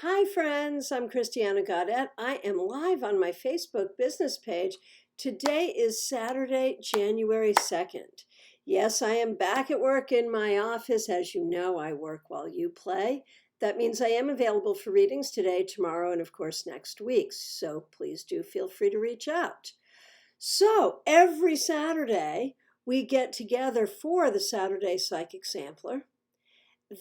Hi friends, I'm Christiana Gaudet. I am live on my Facebook business page. Today is Saturday, January 2nd. Yes, I am back at work in my office. As you know, I work while you play. That means I am available for readings today, tomorrow, and of course next week. So please do feel free to reach out. So every Saturday, we get together for the Saturday Psychic Sampler.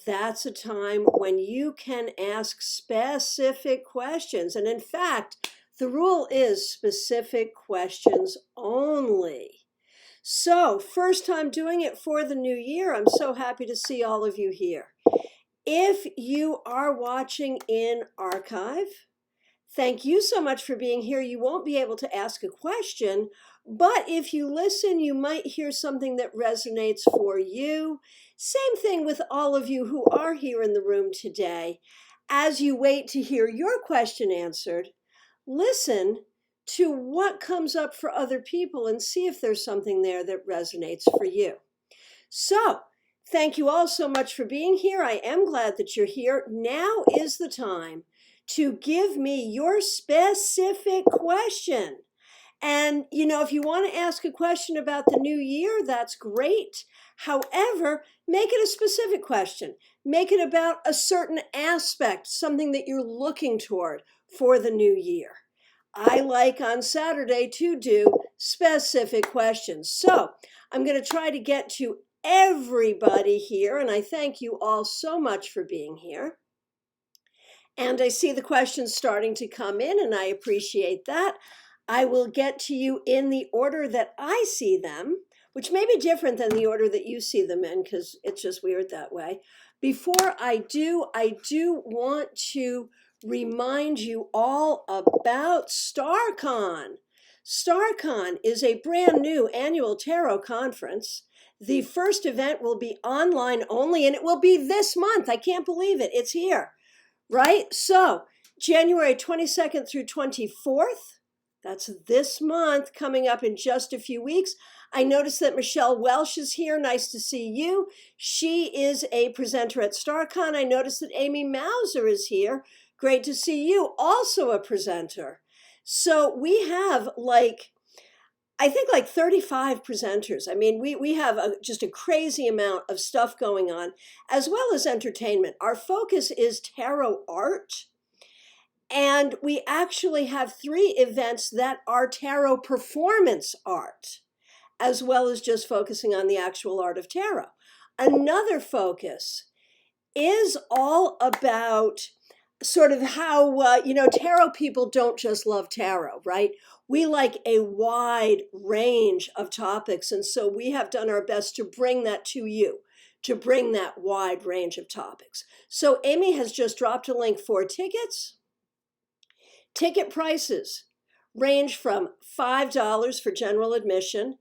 That's a time when you can ask specific questions. And in fact, the rule is specific questions only. So, first time doing it for the new year. I'm so happy to see all of you here. If you are watching in archive, thank you so much for being here. You won't be able to ask a question, but if you listen, you might hear something that resonates for you. Same thing with all of you who are here in the room today. As you wait to hear your question answered, listen to what comes up for other people and see if there's something there that resonates for you. So, thank you all so much for being here. I am glad that you're here. Now is the time to give me your specific question. And, if you want to ask a question about the new year, that's great. However, make it a specific question. Make it about a certain aspect, something that you're looking toward for the new year. I like on Saturday to do specific questions. So I'm going to try to get to everybody here, and I thank you all so much for being here. And I see the questions starting to come in, and I appreciate that. I will get to you in the order that I see them, which may be different than the order that you see them in, because it's just weird that way. Before I do want to remind you all about StarCon. StarCon is a brand new annual tarot conference. The first event will be online only, and it will be this month. I can't believe it. It's here. Right? So, January 22nd through 24th, that's this month, coming up in just a few weeks. I noticed that Michelle Welsh is here. Nice to see you. She is a presenter at StarCon. I noticed that Amy Mauser is here. Great to see you. Also a presenter. So we have I think 35 presenters. I mean, we have just a crazy amount of stuff going on, as well as entertainment. Our focus is tarot art, and we actually have 3 events that are tarot performance art, as well as just focusing on the actual art of tarot. Another focus is all about sort of how, tarot people don't just love tarot, right? We like a wide range of topics. And so we have done our best to bring that to you, to bring that wide range of topics. So Amy has just dropped a link for tickets. Ticket prices range from $5 for general admission.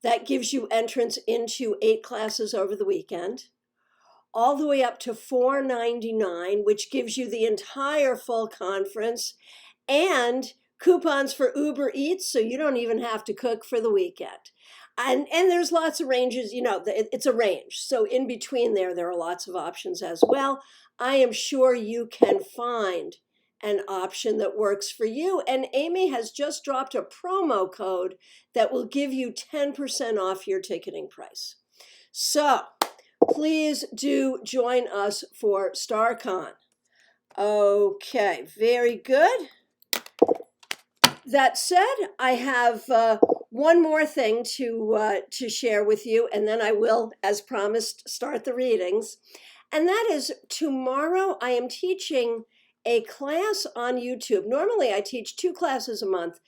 That gives you entrance into 8 classes over the weekend, all the way up to $4.99, which gives you the entire full conference, and coupons for Uber Eats, so you don't even have to cook for the weekend. And there's lots of ranges, it's a range. So in between there are lots of options as well. I am sure you can find an option that works for you. And Amy has just dropped a promo code that will give you 10% off your ticketing price. So please do join us for StarCon. Okay, very good. That said, I have one more thing to share with you, and then I will, as promised, start the readings. And that is, tomorrow I am teaching a class on YouTube. Normally I teach 2 classes a month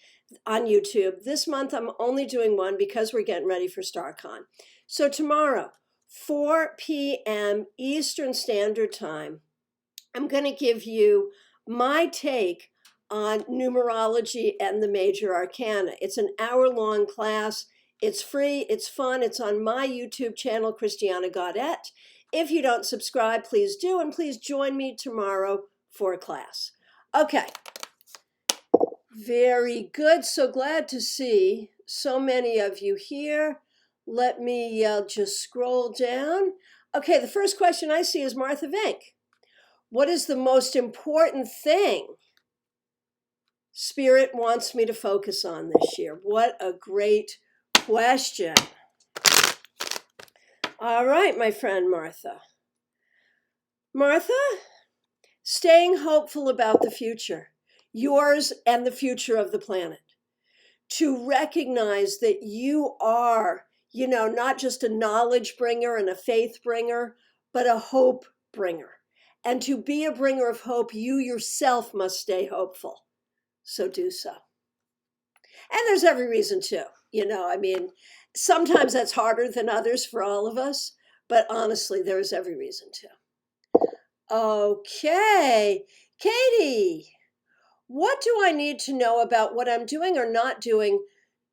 on YouTube. This month I'm only doing 1 because we're getting ready for StarCon. So tomorrow, 4 p.m. Eastern Standard Time, I'm going to give you my take on numerology and the major arcana. It's an hour-long class. It's free. It's fun. It's on my YouTube channel, Christiana Gaudet. If you don't subscribe, please do, and please join me tomorrow for a class. Okay. Very good. So glad to see so many of you here. Let me just scroll down. Okay, the first question I see is Martha Vink. What is the most important thing Spirit wants me to focus on this year? What a great question. All right, my friend Martha. Martha, staying hopeful about the future, yours and the future of the planet. To recognize that you are, not just a knowledge bringer and a faith bringer, but a hope bringer. And to be a bringer of hope, you yourself must stay hopeful. So do so. And there's every reason to, sometimes that's harder than others for all of us, but honestly, there is every reason to. Okay, Katie, what do I need to know about what I'm doing or not doing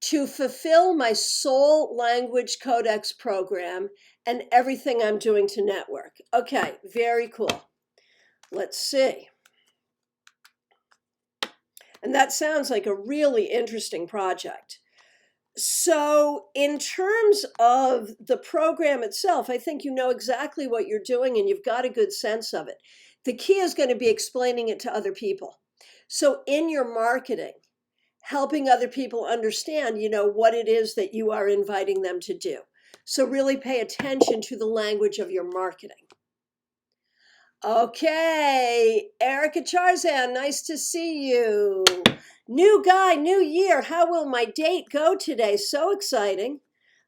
to fulfill my soul language codex program and everything I'm doing to network? Okay, very cool. Let's see. And that sounds like a really interesting project. So in terms of the program itself, I think you know exactly what you're doing and you've got a good sense of it. The key is going to be explaining it to other people. So in your marketing, helping other people understand, what it is that you are inviting them to do. So really pay attention to the language of your marketing. Okay, Erica Charzan, nice to see you. New guy, new year. How will my date go today? So exciting.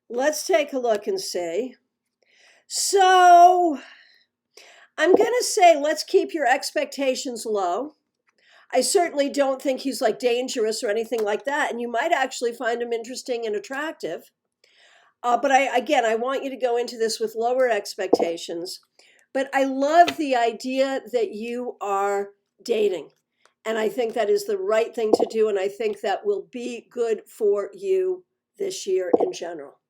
Let's take a look and see. So I'm going to say let's keep your expectations low. I certainly don't think he's like dangerous or anything like that. And you might actually find him interesting and attractive. But I want you to go into this with lower expectations. But I love the idea that you are dating. And I think that is the right thing to do. And I think that will be good for you this year in general.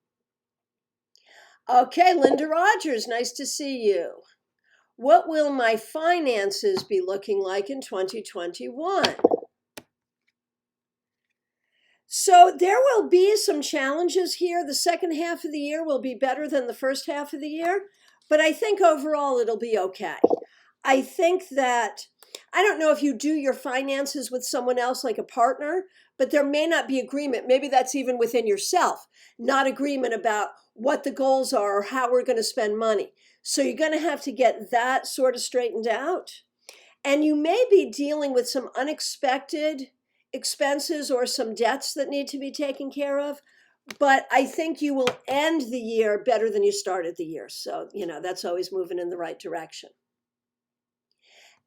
Okay, Linda Rogers, nice to see you. What will my finances be looking like in 2021? So there will be some challenges here. The second half of the year will be better than the first half of the year, but I think overall it'll be okay. I think that, I don't know if you do your finances with someone else like a partner, but there may not be agreement. Maybe that's even within yourself, not agreement about what the goals are or how we're going to spend money. So you're going to have to get that sort of straightened out. And you may be dealing with some unexpected expenses or some debts that need to be taken care of. But I think you will end the year better than you started the year. So, that's always moving in the right direction.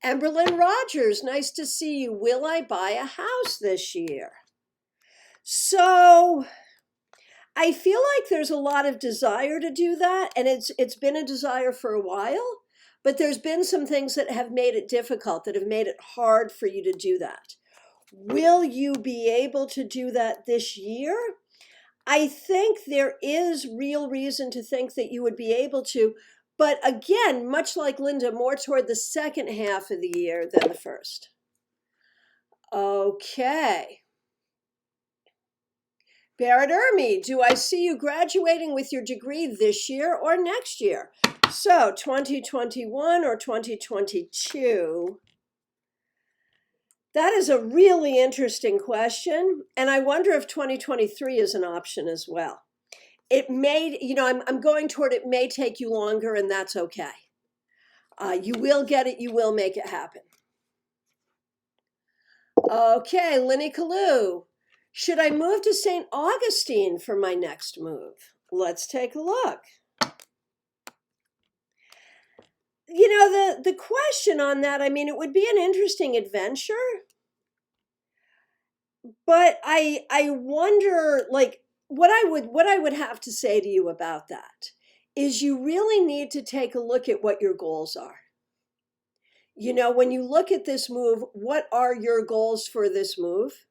Amberlynn Rogers, nice to see you. Will I buy a house this year? So I feel like there's a lot of desire to do that. And it's been a desire for a while. But there's been some things that have made it difficult, that have made it hard for you to do that. Will you be able to do that this year? I think there is real reason to think that you would be able to. But again, much like Linda, more toward the second half of the year than the first. Okay. Barrett Ermy, do I see you graduating with your degree this year or next year? So 2021 or 2022? That is a really interesting question. And I wonder if 2023 is an option as well. It may, I'm going toward it may take you longer, and that's okay. You will get it. You will make it happen. Okay, Lenny Kalu. Should I move to St. Augustine for my next move? Let's take a look. The question on that, it would be an interesting adventure. But I wonder, like, what I would have to say to you about that is you really need to take a look at what your goals are. When you look at this move, what are your goals for this move?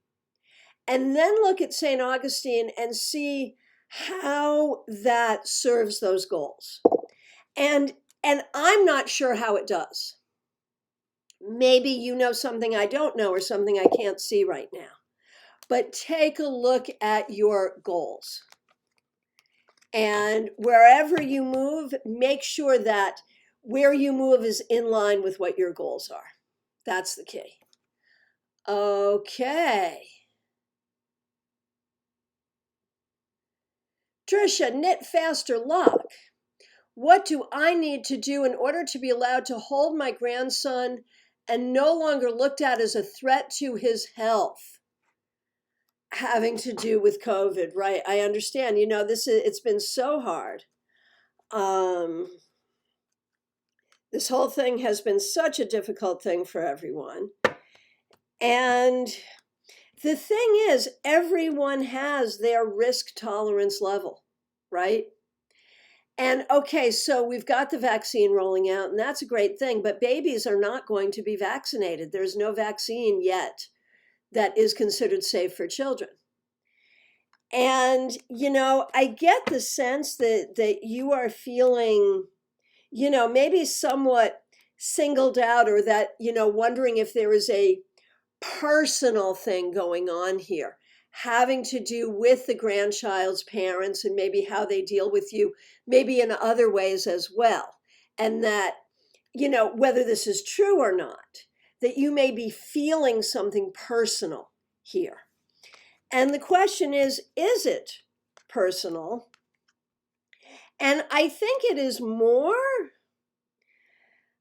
And then look at St. Augustine and see how that serves those goals. And I'm not sure how it does. Maybe you know something I don't know or something I can't see right now. But take a look at your goals. And wherever you move, make sure that where you move is in line with what your goals are. That's the key. Okay. Trisha, knit faster lock. What do I need to do in order to be allowed to hold my grandson and no longer looked at as a threat to his health? Having to do with COVID, right? I understand. It's been so hard. This whole thing has been such a difficult thing for everyone. And the thing is, everyone has their risk tolerance level, right? And okay, so we've got the vaccine rolling out, and that's a great thing, but babies are not going to be vaccinated. There's no vaccine yet that is considered safe for children. And, I get the sense that you are feeling, maybe somewhat singled out, or that, wondering if there is a personal thing going on here, having to do with the grandchild's parents and maybe how they deal with you, maybe in other ways as well. And that, whether this is true or not, that you may be feeling something personal here. And the question is it personal? And I think it is more,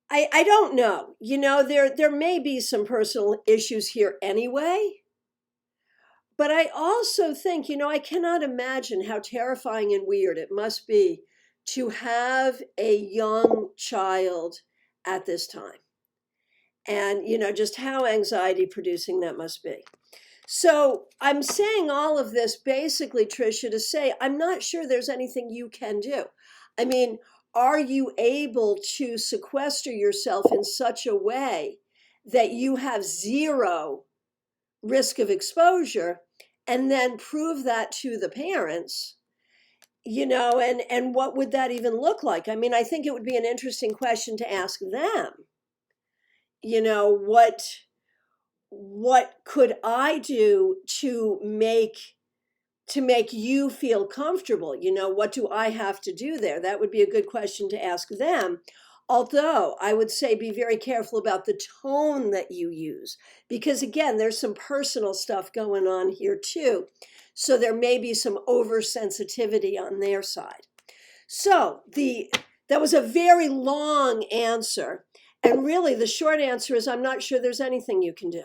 I don't know. There may be some personal issues here anyway. But I also think, I cannot imagine how terrifying and weird it must be to have a young child at this time. And, just how anxiety producing that must be. So I'm saying all of this basically, Tricia, to say, I'm not sure there's anything you can do. I mean, are you able to sequester yourself in such a way that you have zero risk of exposure, and then prove that to the parents, and what would that even look like? I mean, I think it would be an interesting question to ask them. What could I do to make you feel comfortable? What do I have to do there? That would be a good question to ask them. Although I would say be very careful about the tone that you use, because again, there's some personal stuff going on here too. So there may be some oversensitivity on their side. So that was a very long answer. And really the short answer is I'm not sure there's anything you can do.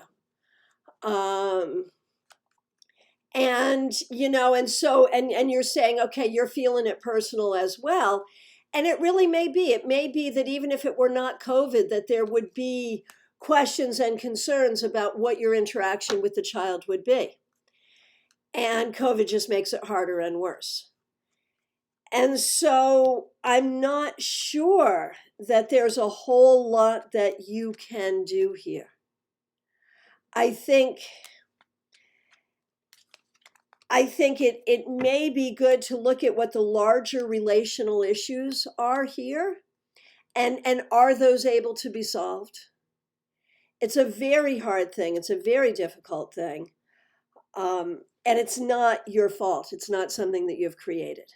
And you're saying, okay, you're feeling it personal as well. And it really may be. It may be that even if it were not COVID, that there would be questions and concerns about what your interaction with the child would be. And COVID just makes it harder and worse. And so I'm not sure that there's a whole lot that you can do here. I think it may be good to look at what the larger relational issues are here, and are those able to be solved? It's a very hard thing. It's a very difficult thing. And it's not your fault. It's not something that you've created.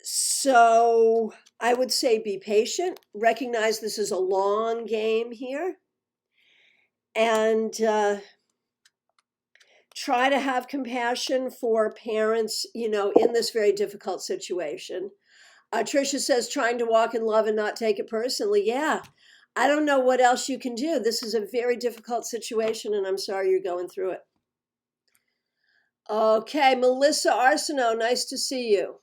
So I would say be patient, recognize this is a long game here, and try to have compassion for parents, in this very difficult situation. Tricia says, trying to walk in love and not take it personally. Yeah, I don't know what else you can do. This is a very difficult situation, and I'm sorry you're going through it. Okay, Melissa Arsenault, nice to see you.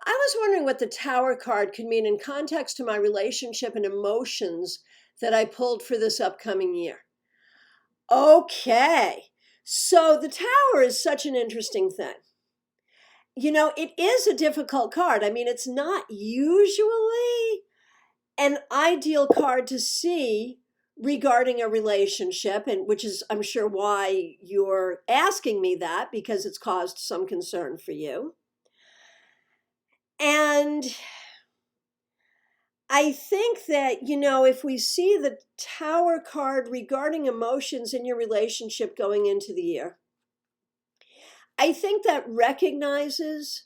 I was wondering what the Tower card could mean in context to my relationship and emotions that I pulled for this upcoming year. Okay. So the Tower is such an interesting thing. It is a difficult card. I mean, it's not usually an ideal card to see regarding a relationship, and which is, I'm sure, why you're asking me that, because it's caused some concern for you. And I think that, if we see the Tower card regarding emotions in your relationship going into the year, I think that recognizes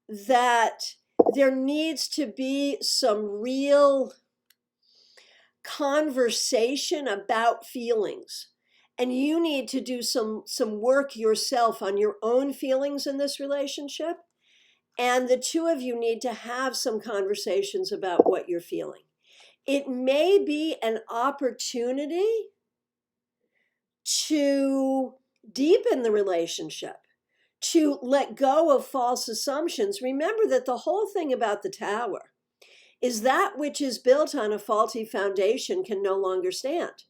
that there needs to be some real conversation about feelings. And you need to do some work yourself on your own feelings in this relationship. And the two of you need to have some conversations about what you're feeling. It may be an opportunity to deepen the relationship, to let go of false assumptions. Remember that the whole thing about the tower is that which is built on a faulty foundation can no longer stand.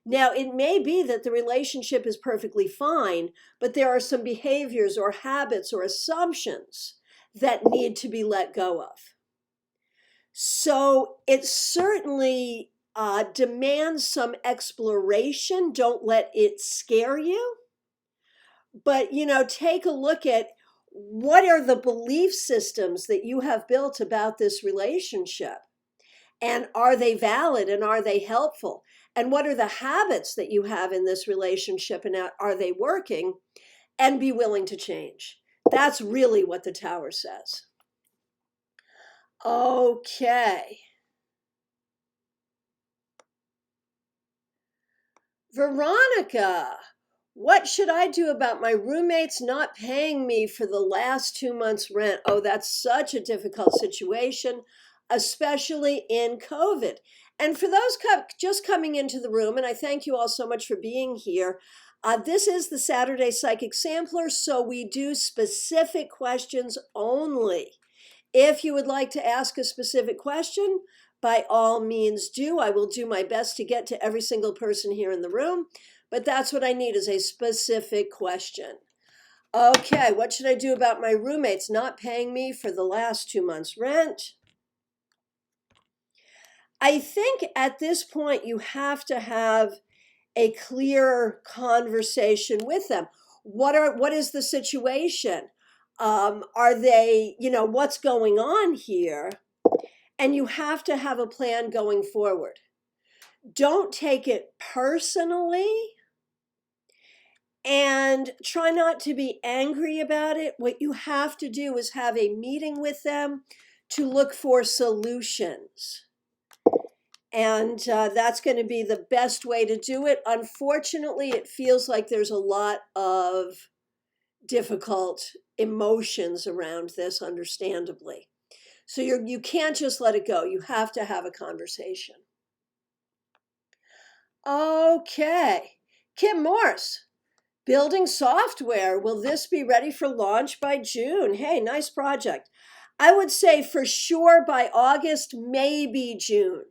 Now, it may be that the relationship is perfectly fine, but there are some behaviors or habits or assumptions that need to be let go of. So it certainly demands some exploration. Don't let it scare you. But, take a look at what are the belief systems that you have built about this relationship? And are they valid and are they helpful? And what are the habits that you have in this relationship and are they working? And be willing to change. That's really what the tower says. Okay. Veronica, what should I do about my roommates not paying me for the last 2 months' rent? Oh, that's such a difficult situation, especially in COVID. And for those just coming into the room, and I thank you all so much for being here, this is the Saturday Psychic Sampler, so we do specific questions only. If you would like to ask a specific question, by all means do. I will do my best to get to every single person here in the room, but that's what I need is a specific question. Okay, what should I do about my roommates not paying me for the last 2 months' rent? I think at this point you have to have a clear conversation with them. What is the situation? Are they, what's going on here? And you have to have a plan going forward. Don't take it personally and try not to be angry about it. What you have to do is have a meeting with them to look for solutions. And that's going to be the best way to do it. Unfortunately, it feels like there's a lot of difficult emotions around this, understandably. So you can't just let it go. You have to have a conversation. Okay. Kim Morse, building software. Will this be ready for launch by June? Hey, nice project. I would say for sure by August, maybe June.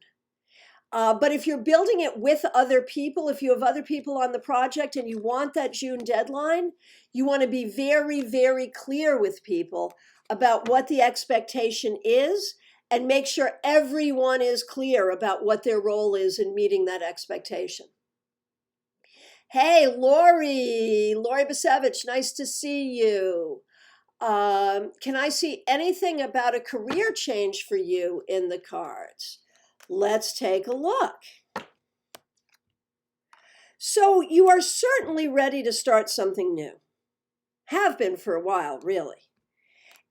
But if you're building it with other people, if you have other people on the project and you want that June deadline, you want to be very, very clear with people about what the expectation is and make sure everyone is clear about what their role is in meeting that expectation. Hey, Lori Basevich, nice to see you. Can I see anything about a career change for you in the cards? Let's take a look. So you are certainly ready to start something new. Have been for a while, really.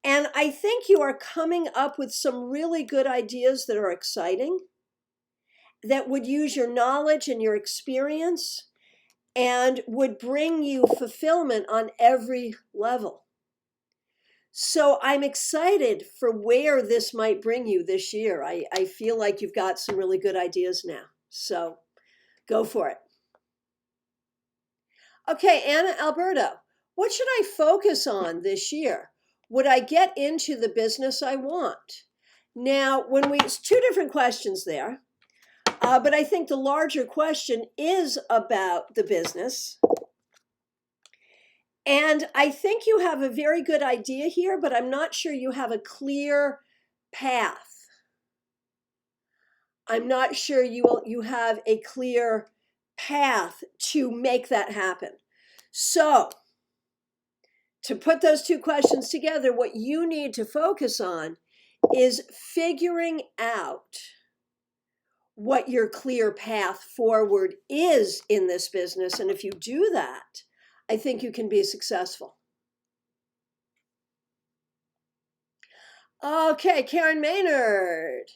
And I think you are coming up with some really good ideas that are exciting, that would use your knowledge and your experience and would bring you fulfillment on every level. So I'm excited for where this might bring you this year. I feel like you've got some really good ideas now. So go for it. Okay, Anna Alberto, what should I focus on this year? Would I get into the business I want? Now, it's two different questions there, but I think the larger question is about the business. And I think you have a very good idea here, but I'm not sure you have a clear path. I'm not sure you have a clear path to make that happen. So, to put those two questions together, what you need to focus on is figuring out what your clear path forward is in this business. And if you do that, I think you can be successful. Okay, Karen Maynard.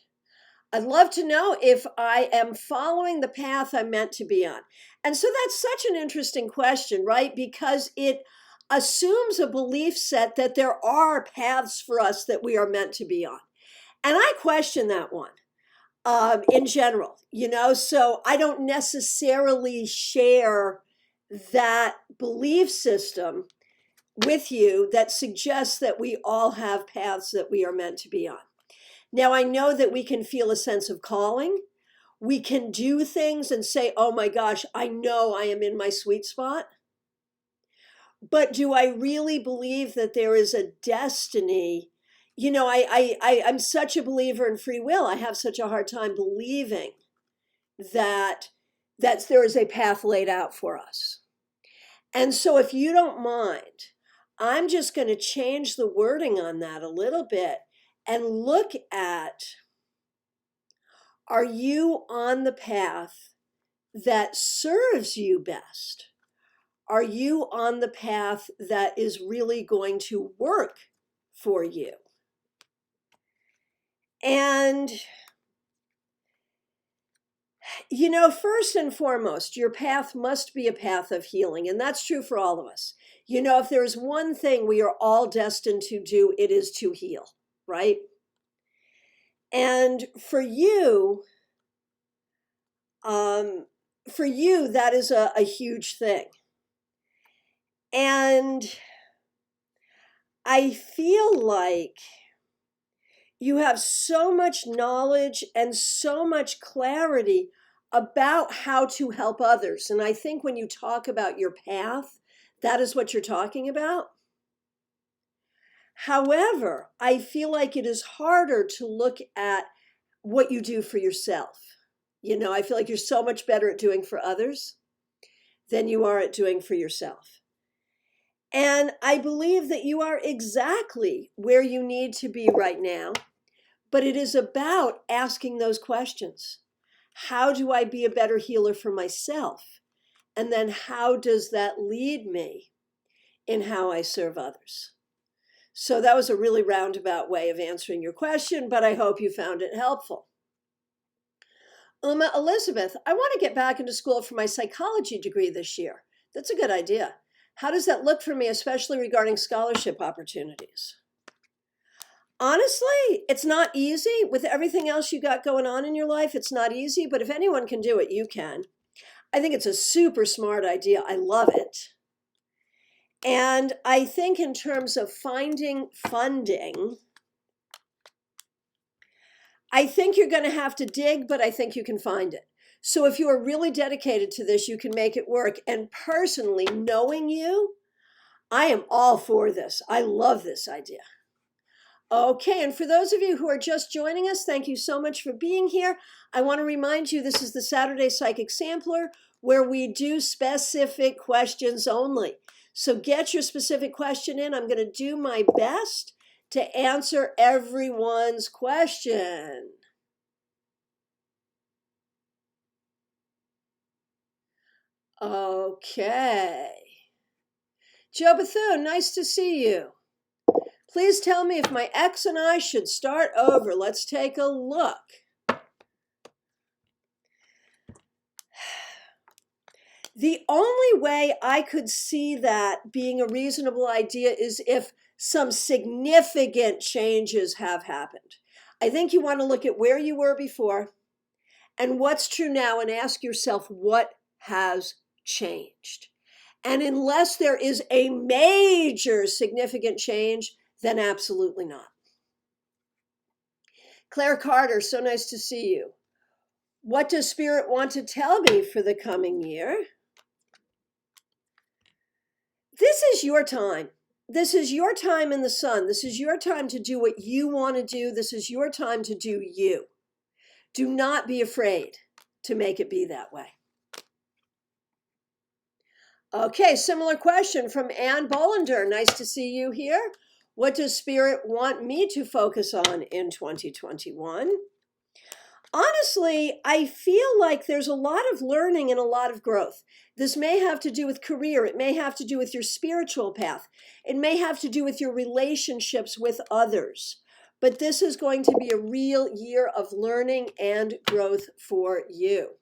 I'd love to know if I am following the path I'm meant to be on. And so that's such an interesting question, right? Because it assumes a belief set that there are paths for us that we are meant to be on. And I question that one in general, so I don't necessarily share that belief system with you that suggests that we all have paths that we are meant to be on. Now, I know that we can feel a sense of calling. We can do things and say, oh my gosh, I know I am in my sweet spot. But do I really believe that there is a destiny? I'm such a believer in free will. I have such a hard time believing that there is a path laid out for us. And so if you don't mind, I'm just going to change the wording on that a little bit and look at, are you on the path that serves you best? Are you on the path that is really going to work for you? And, first and foremost, your path must be a path of healing. And that's true for all of us. If there's one thing we are all destined to do, it is to heal, right? And for you, that is a huge thing. And I feel like you have so much knowledge and so much clarity about how to help others. And I think when you talk about your path, that is what you're talking about. However, I feel like it is harder to look at what you do for yourself. I feel like you're so much better at doing for others than you are at doing for yourself. And I believe that you are exactly where you need to be right now, but it is about asking those questions. How do I be a better healer for myself? And then how does that lead me in how I serve others? So that was a really roundabout way of answering your question, but I hope you found it helpful. Elizabeth, I want to get back into school for my psychology degree this year. That's a good idea. How does that look for me, especially regarding scholarship opportunities? Honestly, it's not easy. With everything else you got going on in your life, it's not easy, but if anyone can do it, you can. I think it's a super smart idea. I love it. And I think in terms of finding funding, I think you're going to have to dig, but I think you can find it. So if you are really dedicated to this, you can make it work. And personally, knowing you, I am all for this. I love this idea. Okay, and for those of you who are just joining us, thank you so much for being here. I want to remind you this is the Saturday Psychic Sampler, where we do specific questions only. So get your specific question in. I'm going to do my best to answer everyone's question. Okay. Joe Bethune, nice to see you. Please tell me if my ex and I should start over. Let's take a look. The only way I could see that being a reasonable idea is if some significant changes have happened. I think you want to look at where you were before and what's true now and ask yourself what has changed. And unless there is a major significant change, then absolutely not. Claire Carter, so nice to see you. What does Spirit want to tell me for the coming year? This is your time. This is your time in the sun. This is your time to do what you want to do. This is your time to do you. Do not be afraid to make it be that way. Okay, similar question from Ann Bollender. Nice to see you here. What does Spirit want me to focus on in 2021? Honestly, I feel like there's a lot of learning and a lot of growth. This may have to do with career. It may have to do with your spiritual path. It may have to do with your relationships with others. but this is going to be a real year of learning and growth for you.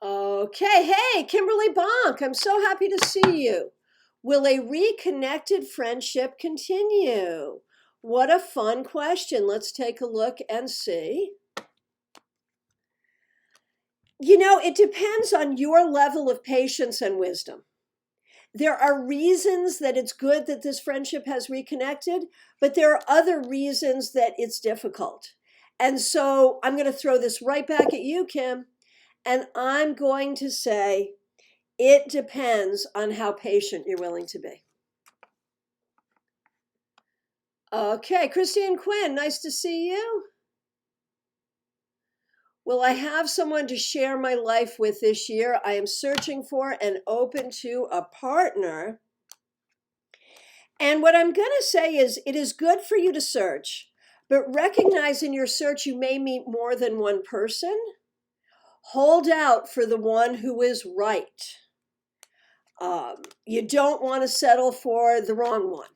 Okay, hey, Kimberly Bonk, I'm so happy to see you. Will a reconnected friendship continue? What a fun question. Let's take a look and see. You know, it depends on your level of patience and wisdom. There are reasons that it's good that this friendship has reconnected, but there are other reasons that it's difficult. And so I'm going to throw this right back at you, Kim, and I'm going to say it depends on how patient you're willing to be. Okay, Christine Quinn, nice to see you. Will I have someone to share my life with this year? I am searching for and open to a partner. And what I'm going to say is it is good for you to search, but recognize in your search you may meet more than one person. Hold out for the one who is right. You don't want to settle for the wrong one.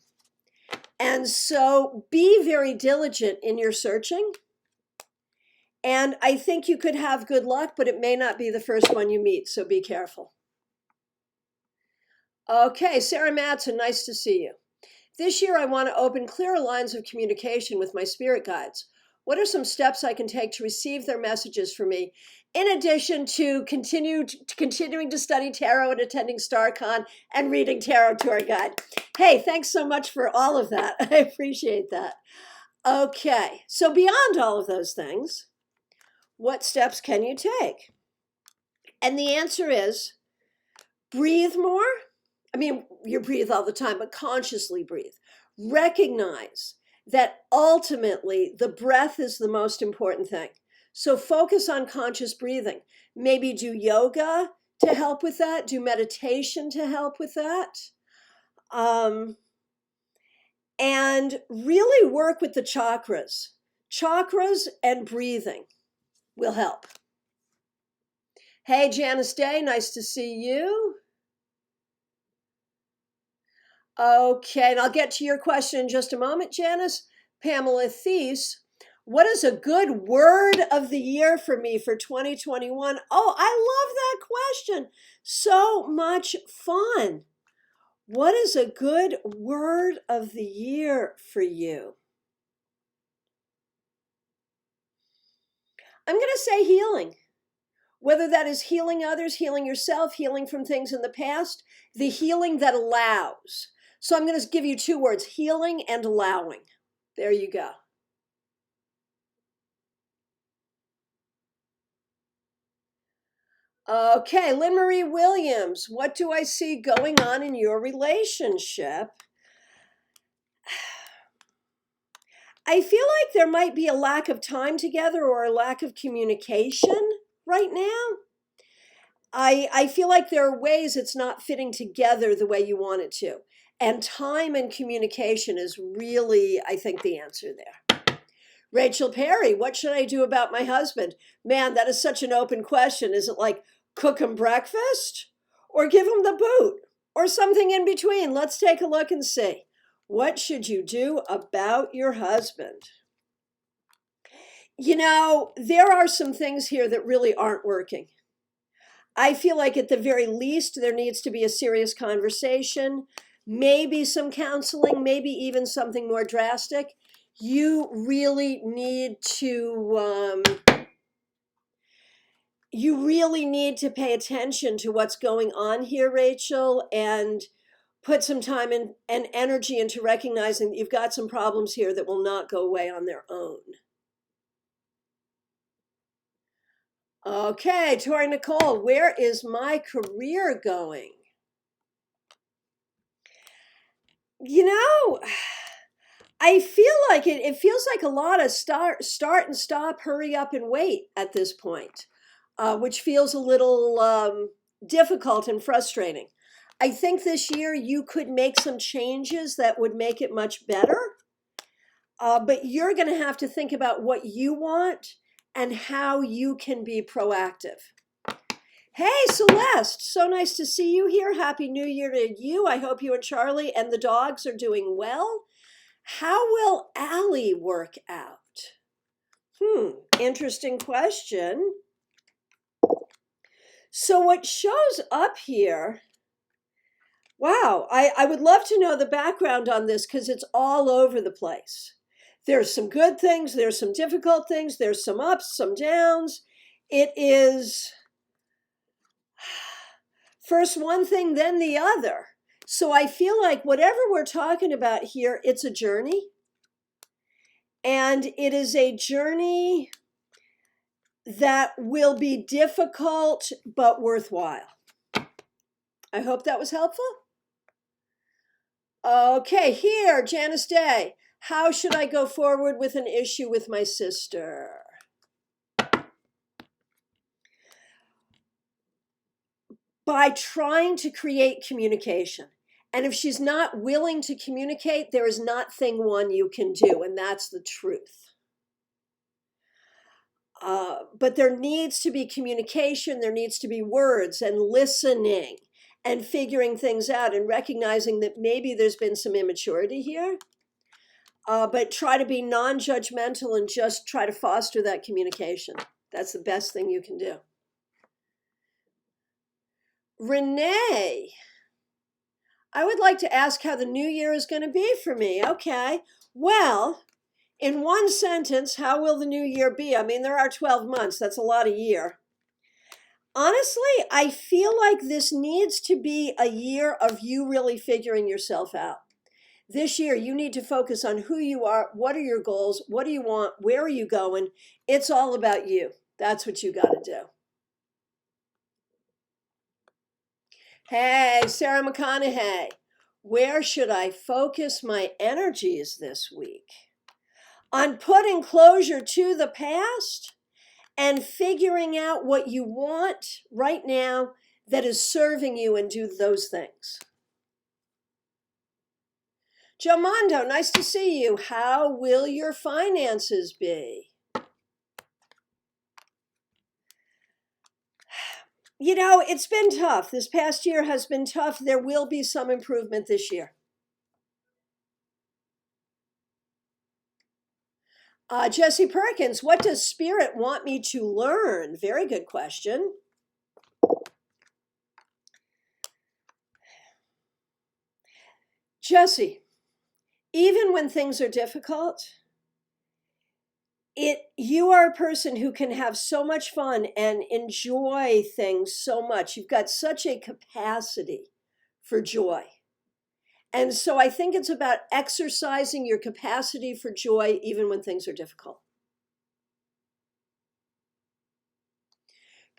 And so be very diligent in your searching. And I think you could have good luck, but it may not be the first one you meet, so be careful. Okay, Sarah Madsen, nice to see you. This year, I want to open clearer lines of communication with my spirit guides. What are some steps I can take to receive their messages for me, in addition to continuing to study tarot and attending StarCon and reading Tarot Tour Guide? Hey, thanks so much for all of that. I appreciate that. Okay, so beyond all of those things, what steps can you take? And the answer is breathe more. I mean, you breathe all the time, but consciously breathe. Recognize that ultimately the breath is the most important thing. So focus on conscious breathing. Maybe do yoga to help with that. Do meditation to help with that. And really work with the chakras. Chakras and breathing will help. Hey, Janice Day, nice to see you. Okay, and I'll get to your question in just a moment, Janice. Pamela Thies, what is a good word of the year for me for 2021? Oh, I love that question. So much fun. What is a good word of the year for you? I'm going to say healing. Whether that is healing others, healing yourself, healing from things in the past, the healing that allows. So I'm going to give you two words, healing and allowing. There you go. Okay, Lynn Marie Williams, what do I see going on in your relationship? I feel like there might be a lack of time together or a lack of communication right now. I feel like there are ways it's not fitting together the way you want it to. And time and communication is really, I think, the answer there. Rachel Perry, what should I do about my husband? Man, that is such an open question. Is it like cook him breakfast or give him the boot or something in between? Let's take a look and see. What should you do about your husband? You know, there are some things here that really aren't working. I feel like at the very least, there needs to be a serious conversation, maybe some counseling, maybe even something more drastic. You really need to pay attention to what's going on here, Rachel, and put some time and energy into recognizing that you've got some problems here that will not go away on their own. Okay, Tori Nicole, where is my career going? You know, I feel like it feels like a lot of start and stop, hurry up and wait at this point, which feels a little difficult and frustrating. I think this year you could make some changes that would make it much better, but you're going to have to think about what you want and how you can be proactive. Hey, Celeste, so nice to see you here. Happy New Year to you. I hope you and Charlie and the dogs are doing well. How will Allie work out? Interesting question. So what shows up here, wow, I would love to know the background on this because it's all over the place. There's some good things, there's some difficult things, there's some ups, some downs. It is first one thing, then the other. So I feel like whatever we're talking about here, it's a journey. And it is a journey that will be difficult but worthwhile. I hope that was helpful. Okay, here, Janice Day. How should I go forward with an issue with my sister? By trying to create communication. And if she's not willing to communicate, there is not thing one you can do, and that's the truth. But there needs to be communication, there needs to be words and listening and figuring things out and recognizing that maybe there's been some immaturity here. But try to be non-judgmental and just try to foster that communication. That's the best thing you can do. Renee, I would like to ask how the new year is going to be for me. Okay, well, in one sentence, how will the new year be? I mean, there are 12 months. That's a lot a year. Honestly, I feel like this needs to be a year of you really figuring yourself out. This year, you need to focus on who you are, what are your goals, what do you want, where are you going? It's all about you. That's what you got to do. Hey, Sarah McConaughey, where should I focus my energies this week? On putting closure to the past and figuring out what you want right now that is serving you and do those things. Joe Mondo, nice to see you. How will your finances be? You know, it's been tough. This past year has been tough. There will be some improvement this year. Jesse Perkins, what does Spirit want me to learn? Very good question. Jesse, even when things are difficult, you are a person who can have so much fun and enjoy things so much. You've got such a capacity for joy. And so I think it's about exercising your capacity for joy even when things are difficult.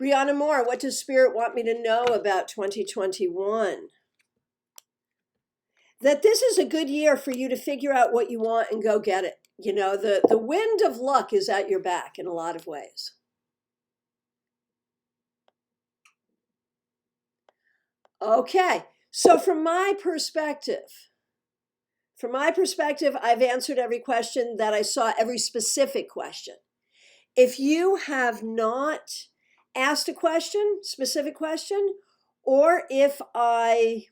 Brianna Moore, what does Spirit want me to know about 2021? That this is a good year for you to figure out what you want and go get it. You know, the wind of luck is at your back in a lot of ways. Okay, so from my perspective, I've answered every question that I saw, every specific question. If you have not asked a question, specific question, or if I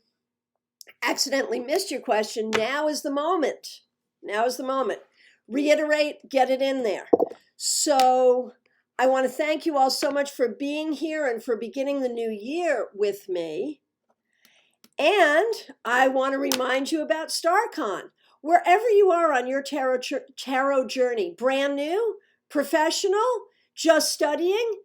accidentally missed your question, now is the moment. Now is the moment. Reiterate, get it in there. So I want to thank you all so much for being here and for beginning the new year with me. And I want to remind you about StarCon. Wherever you are on your tarot journey, brand new, professional, just studying,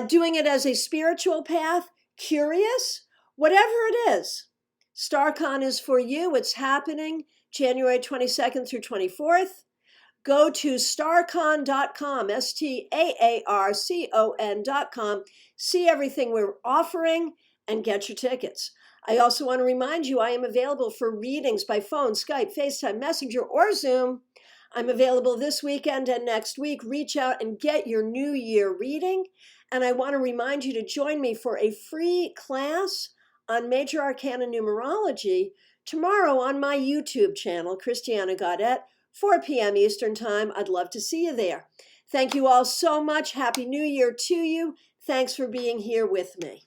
doing it as a spiritual path, curious, whatever it is, StarCon is for you. It's happening January 22nd through 24th. Go to starcon.com, STAARCON.com, see everything we're offering, and get your tickets. I also want to remind you I am available for readings by phone, Skype, FaceTime, Messenger, or Zoom. I'm available this weekend and next week. Reach out and get your New Year reading. And I want to remind you to join me for a free class on Major Arcana Numerology tomorrow on my YouTube channel, Christiana Gaudet, 4 p.m. Eastern Time. I'd love to see you there. Thank you all so much. Happy New Year to you. Thanks for being here with me.